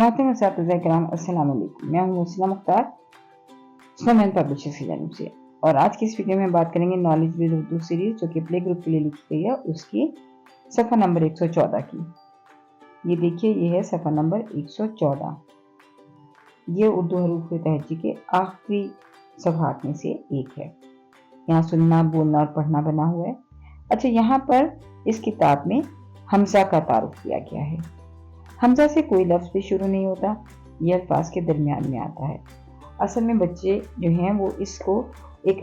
मोहतरम असातिज़ा किराम, अस्सलाम वालेकुम। मैं हूँ मुस्लिम मुख्तार, स्नोमैन पब्लिशर्स की जानिब से। और आज की इस वीडियो में बात करेंगे नॉलेज विद उर्दू सीरीज जो कि प्ले ग्रुप के लिए लिखी गई है, उसकी सफ़ा नंबर 114 की। ये देखिए, ये है सफ़ा नंबर 114। ये उर्दू हरूफ तहज्जी के आखिरी सफ़हात में से एक है। यहाँ सुनना, बोलना और पढ़ना बना हुआ है। अच्छा, यहाँ पर इस किताब में हमज़ा का तारुफ किया गया है। हमज़ा से कोई लफ्ज़ भी शुरू नहीं होता, ये अल्फाज के दरमियान में आता है। असल में बच्चे जो हैं वो इसको एक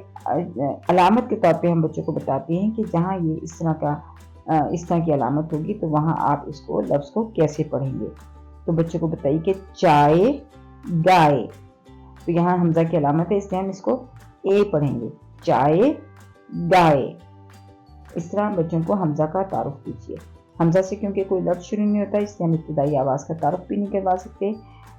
अलामत के तौर पे हम बच्चों को बताते हैं कि जहाँ ये इस तरह की अलामत होगी तो वहाँ आप इसको लफ्ज़ को कैसे पढ़ेंगे। तो बच्चों को बताइए कि चाय गाय, तो यहाँ हमज़ा की अलामत है, इसलिए हम इसको ए पढ़ेंगे, चाय गाय। इस तरह बच्चों को हमज़ा का तारुफ कीजिए। हमज़ा से क्योंकि कोई लफ्ज़ शुरू नहीं होता, इसलिए हम इब्तिदाई आवाज़ का तारुफ भी नहीं करवा सकते।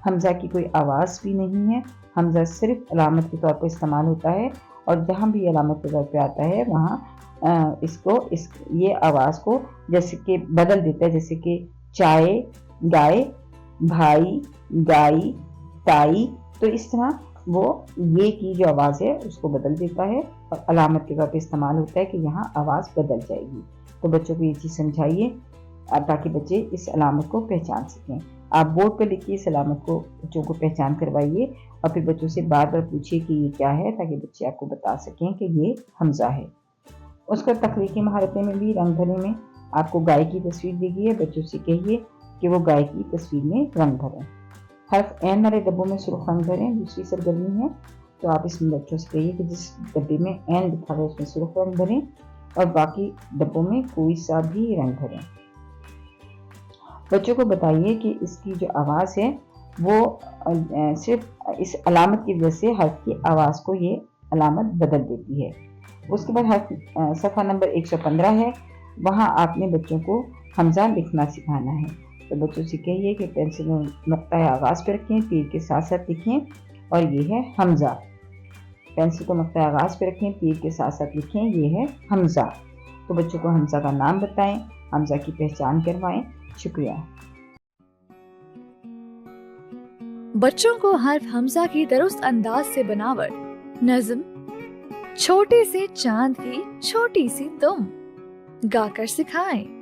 हमज़ा की कोई आवाज़ भी नहीं है, हमज़ा सिर्फ अलामत के तौर पर इस्तेमाल होता है, और जहाँ भी अलामत के तौर पर आता है वहाँ ये आवाज़ को जैसे कि बदल देता है, जैसे कि चाय गाय, भाई गाय, ताई। तो इस तरह वो ये की जो आवाज़ है उसको बदल देता है और अलामत के तौर पर इस्तेमाल होता है कि यहाँ आवाज़ बदल जाएगी। तो बच्चों को ये चीज़ समझाइए ताकि बच्चे इस अलामत को पहचान सकें। आप बोर्ड पर लिखिए, इस अलामत को बच्चों को पहचान करवाइए और फिर बच्चों से बार बार पूछिए कि ये क्या है, ताकि बच्चे आपको बता सकें कि ये हमज़ा है। उसका तख्लीकी महारतें में भी रंग भरने में आपको गाय की तस्वीर दी गई है। बच्चों से कहिए कि वो गाय की तस्वीर में रंग भरें। हर्फ एन वाले डब्बों में सुर्ख रंग भरें। दूसरी सरगर्मी है तो आप इसमें बच्चों से कहिए कि जिस डब्बे में एन लिखा है उसमें सुर्ख रंग भरें और बाकी डब्बों में कोई सा भी रंग भरें। बच्चों को बताइए कि इसकी जो आवाज़ है वो सिर्फ इस अलामत की वजह से हर्फ की आवाज़ को ये अलामत बदल देती है। उसके बाद हर्फ सफ़ा नंबर 115 है, वहाँ आपने बच्चों को हमज़ा लिखना सिखाना है। तो बच्चों से कहिए कि पेंसिल नुक्ता आगाज़ पर रखें, तीर के साथ साथ लिखें, और ये है हमज़ा। पेंसिल को नुक्ता आगाज़ पर रखें, तीर के साथ साथ लिखें, ये है हमज़ा। तो बच्चों को हमज़ा का नाम बताएं, हमज़ा की पहचान करवाएं। शुक्रिया। बच्चों को हर्फ हमज़ा की दुरुस्त अंदाज से बनावट, नज़्म, छोटे से चांद की छोटी सी तुम गाकर सिखाएं।